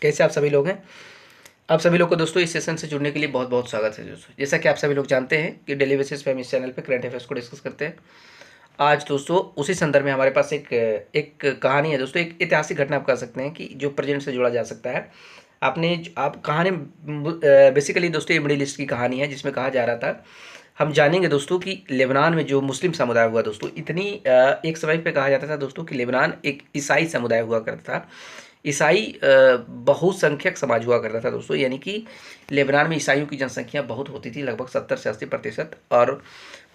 कैसे आप सभी लोग हैं? आप सभी लोग को दोस्तों इस सेशन से जुड़ने के लिए बहुत बहुत स्वागत है दोस्तों। जैसा कि आप सभी लोग जानते हैं कि डेली बेसिस पे हम इस चैनल पे करंट अफेयर्स को डिस्कस करते हैं। आज दोस्तों उसी संदर्भ में हमारे पास एक कहानी है दोस्तों, एक ऐतिहासिक घटना आप कह सकते हैं कि जो प्रेजेंट से जुड़ा जा सकता है। आप कहानी बेसिकली दोस्तों ये मिडिल ईस्ट की कहानी है, जिसमें कहा जा रहा था, हम जानेंगे दोस्तों कि लेबनान में जो मुस्लिम समुदाय हुआ दोस्तों, एक समय पे कहा जाता था दोस्तों कि लेबनान एक ईसाई समुदाय हुआ करता था। ईसाई बहुसंख्यक समाज हुआ करता था दोस्तों, यानी कि लेबनान में ईसाइयों की जनसंख्या बहुत होती थी, लगभग 70 से 80%, और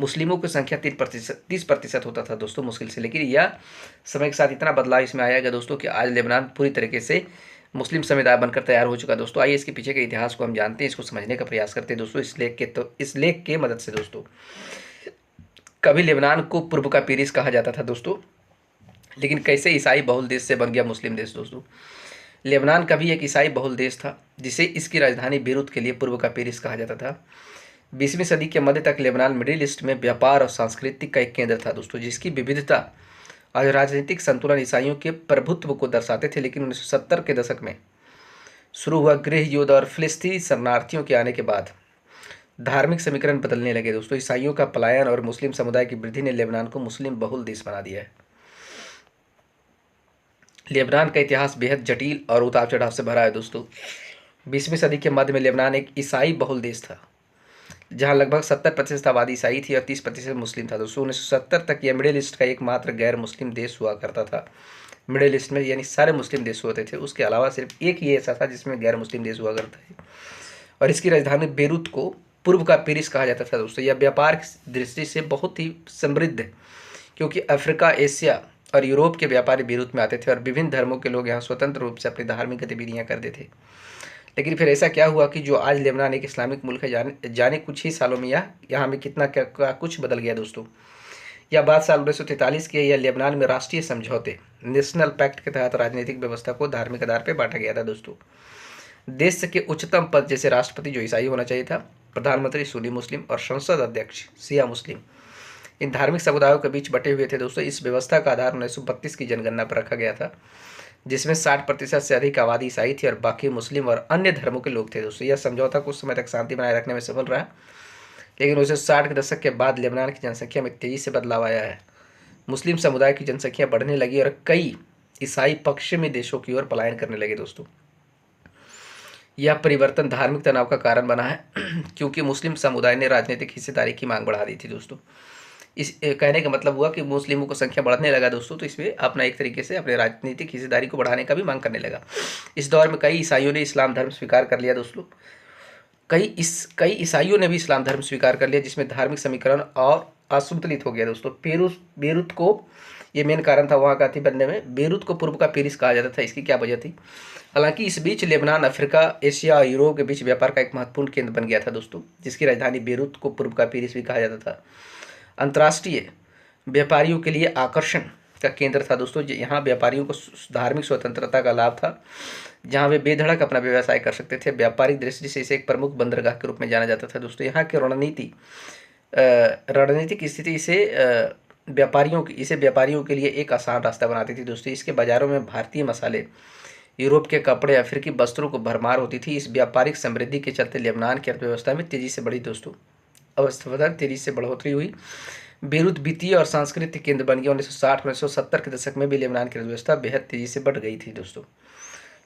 मुस्लिमों की संख्या 30% होता था दोस्तों, मुश्किल से। लेकिन यह समय के साथ इतना बदलाव इसमें आया गया दोस्तों कि आज लेबनान पूरी तरीके से मुस्लिम समुदाय बनकर तैयार हो चुका दोस्तों। आइए इसके पीछे के इतिहास को हम जानते हैं, इसको समझने का प्रयास करते हैं दोस्तों इस लेख के मदद से दोस्तों। कभी लेबनान को पूर्व का पेरिस कहा जाता था दोस्तों, लेकिन कैसे ईसाई बहुल देश से बन गया मुस्लिम देश दोस्तों। लेबनान कभी एक ईसाई बहुल देश था, जिसे इसकी राजधानी बेरूत के लिए पूर्व का पेरिस कहा जाता था। 20वीं सदी के मध्य तक लेबनान मिडिल ईस्ट में व्यापार और संस्कृति का एक केंद्र था दोस्तों, जिसकी विविधता और राजनीतिक संतुलन ईसाइयों के प्रभुत्व को दर्शाते थे। लेकिन 1970 के दशक में शुरू हुआ गृह युद्ध और फिलिस्तीनी शरणार्थियों के आने के बाद धार्मिक समीकरण बदलने लगे दोस्तों। ईसाइयों का पलायन और मुस्लिम समुदाय की वृद्धि ने लेबनान को मुस्लिम बहुल देश बना दिया है। लेबनान का इतिहास बेहद जटिल और उतार चढ़ाव से भरा है दोस्तों। 20वीं सदी के मध्य में लेबनान एक ईसाई बहुल देश था, जहां लगभग 70% आबादी ईसाई थी और 30% मुस्लिम था दोस्तों। 1970 तक यह मिडिल ईस्ट का एकमात्र गैर मुस्लिम देश हुआ करता था। मिडिल ईस्ट में यानी सारे मुस्लिम देश होते थे, उसके अलावा सिर्फ एक ही ऐसा था जिसमें गैर मुस्लिम देश हुआ करता है, और इसकी राजधानी बेरूत को पूर्व का पेरिस कहा जाता था दोस्तों। यह व्यापार की दृष्टि से बहुत ही समृद्ध है, क्योंकि अफ्रीका, एशिया और यूरोप के व्यापारी बेरूत में आते थे और विभिन्न धर्मों के लोग यहाँ स्वतंत्र रूप से अपनी धार्मिक गतिविधियाँ करते थे। लेकिन फिर ऐसा क्या हुआ कि जो आज लेबनान एक इस्लामिक मुल्क है, जाने कुछ ही सालों में यह यहाँ में कितना क्या कुछ बदल गया दोस्तों। यह बात साल 1943 की है। यह लेबनान में राष्ट्रीय समझौते नेशनल पैक्ट के तहत राजनीतिक व्यवस्था को धार्मिक आधार पर बांटा गया था दोस्तों। देश के उच्चतम पद जैसे राष्ट्रपति जो ईसाई होना चाहिए था, प्रधानमंत्री सुन्नी मुस्लिम और संसद अध्यक्ष शिया मुस्लिम, इन धार्मिक समुदायों के बीच बटे हुए थे दोस्तों। इस व्यवस्था का आधार 1932 की जनगणना पर रखा गया था, जिसमें 60% से अधिक आबादी ईसाई थी और बाकी मुस्लिम और अन्य धर्मों के लोग थे दोस्तों। यह समझौता कुछ समय तक शांति बनाए रखने में सफल रहा, लेकिन 1960 के दशक के बाद लेबनान की जनसंख्या में तेजी से बदलाव आया है। मुस्लिम समुदाय की जनसंख्या बढ़ने लगी और कई ईसाई पश्चिमी देशों की ओर पलायन करने लगे दोस्तों। यह परिवर्तन धार्मिक तनाव का कारण बना है, क्योंकि मुस्लिम समुदाय ने राजनीतिक हिस्सेदारी की मांग बढ़ा दी थी दोस्तों। इस कहने का मतलब हुआ कि मुस्लिमों को संख्या बढ़ने लगा दोस्तों, तो इसमें अपना एक तरीके से अपने राजनीतिक हिस्सेदारी को बढ़ाने का भी मांग करने लगा। इस दौर में कई ईसाइयों ने इस्लाम धर्म स्वीकार कर लिया दोस्तों। कई ईसाइयों ने भी इस्लाम धर्म स्वीकार कर लिया, जिसमें धार्मिक समीकरण और असंतुलित हो गया दोस्तों। बेरूत को ये मेन कारण था वहाँ का थी बनने में। बेरूत को पूर्व का पेरिस कहा जाता था, इसकी क्या वजह थी? हालांकि इस बीच लेबनान अफ्रीका, एशिया और यूरोप के बीच व्यापार का एक महत्वपूर्ण केंद्र बन गया था दोस्तों, जिसकी राजधानी बेरूत को पूर्व का पेरिस भी कहा जाता था। अंतर्राष्ट्रीय व्यापारियों के लिए आकर्षण का केंद्र था दोस्तों। यहाँ व्यापारियों को धार्मिक स्वतंत्रता का लाभ था, जहाँ वे बेधड़क अपना व्यवसाय कर सकते थे। व्यापारिक दृष्टि से इसे एक प्रमुख बंदरगाह के रूप में जाना जाता था दोस्तों। यहाँ की रणनीतिक स्थिति इसे व्यापारियों के लिए एक आसान रास्ता बनाती थी दोस्तों। इसके बाजारों में भारतीय मसाले, यूरोप के कपड़े, अफ्रीकी वस्त्रों को भरमार होती थी। इस व्यापारिक समृद्धि के चलते लेबनान की अर्थव्यवस्था में तेजी से बढ़ी दोस्तों। अवस्था तेजी से बढ़ोतरी हुई। बेरूत वित्तीय और सांस्कृतिक केंद्र बन गया। 1960-1970 के दशक में भी लेबनान की अर्थव्यवस्था बेहद तेजी से बढ़ गई थी दोस्तों।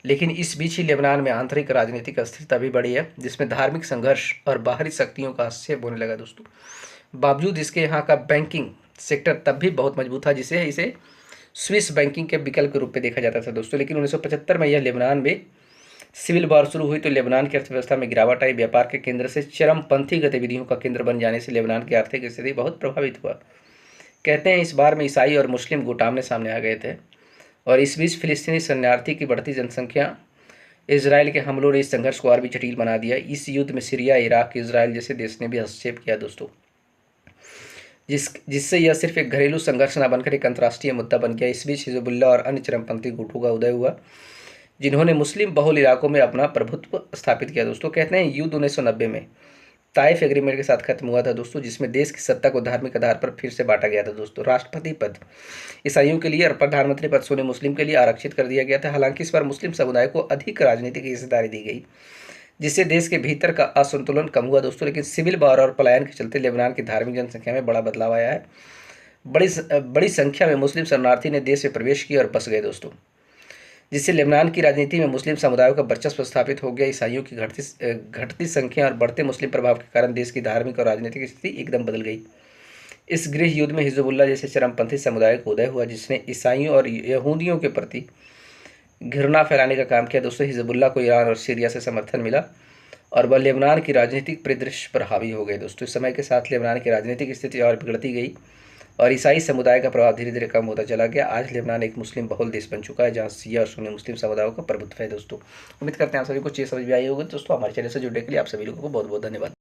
लेकिन इस बीच ही लेबनान में आंतरिक राजनीतिक अस्थिरता भी बढ़ी है, जिसमें धार्मिक संघर्ष और बाहरी शक्तियों का हस्तक्षेप होने लगा दोस्तों। बावजूद इसके यहाँ का बैंकिंग सेक्टर तब भी बहुत मजबूत था, जिसे इसे स्विस बैंकिंग के विकल्प के रूप में देखा जाता था दोस्तों। लेकिन 1975 में यह लेबनान में सिविल वॉर शुरू हुई तो लेबनान की अर्थव्यवस्था में गिरावट आई। व्यापार के केंद्र से चरमपंथी गतिविधियों का केंद्र बन जाने से लेबनान की आर्थिक स्थिति बहुत प्रभावित हुआ। कहते हैं इस बार में ईसाई और मुस्लिम गुट आमने सामने आ गए थे, और इस बीच फिलिस्तीनी शरणार्थी की बढ़ती जनसंख्या, इसराइल के हमलों ने इस संघर्ष को और भी जटिल बना दिया। इस युद्ध में सीरिया, इराक, इसराइल जैसे देश ने भी हस्तक्षेप किया दोस्तों, जिससे यह सिर्फ एक घरेलू संघर्ष न बनकर एक अंतर्राष्ट्रीय मुद्दा बन गया। इस बीच हिजबुल्लाह और अन्य चरमपंथी गुटों का उदय हुआ, जिन्होंने मुस्लिम बहुल इलाकों में अपना प्रभुत्व स्थापित किया दोस्तों। कहते हैं युद्ध 1990 में ताइफ एग्रीमेंट के साथ खत्म हुआ था दोस्तों, जिसमें देश की सत्ता को धार्मिक आधार पर फिर से बांटा गया था दोस्तों। राष्ट्रपति पद ईसाइयों के लिए और प्रधानमंत्री पद सुन्नी मुस्लिम के लिए आरक्षित कर दिया गया था। हालांकि इस बार मुस्लिम समुदाय को अधिक राजनीतिक हिस्सेदारी दी गई, जिससे देश के भीतर का असंतुलन कम हुआ दोस्तों। लेकिन सिविल वार और पलायन के चलते लेबनान की धार्मिक जनसंख्या में बड़ा बदलाव आया है। बड़ी संख्या में मुस्लिम शरणार्थी ने देश में प्रवेश किया और बस गए दोस्तों, जिससे लेबनान की राजनीति में मुस्लिम समुदायों का वर्चस्व स्थापित हो गया। ईसाइयों की घटती संख्या और बढ़ते मुस्लिम प्रभाव के कारण देश की धार्मिक और राजनीतिक स्थिति एकदम बदल गई। इस गृह युद्ध में हिजबुल्लाह जैसे चरमपंथी समुदाय का उदय हुआ, जिसने ईसाइयों और यहूदियों के प्रति घृणा फैलाने का काम किया दोस्तों। हिजबुल्लाह को ईरान और सीरिया से समर्थन मिला और वह लेबनान की राजनीतिक परिदृश्य पर हावी हो गए दोस्तों। इस समय के साथ लेबनान की राजनीतिक स्थिति और बिगड़ती गई और ईसाई समुदाय का प्रभाव धीरे धीरे कम होता चला गया। आज लेबनान एक मुस्लिम बहुल देश बन चुका है, जहां शिया और सुन्नी मुस्लिम समुदायों का प्रभुत्व है दोस्तों। उम्मीद करते हैं आप सभी को चीज़ समझ में आई होगी दोस्तों। हमारे चैनल से जुड़ने के लिए आप सभी लोगों को बहुत बहुत धन्यवाद।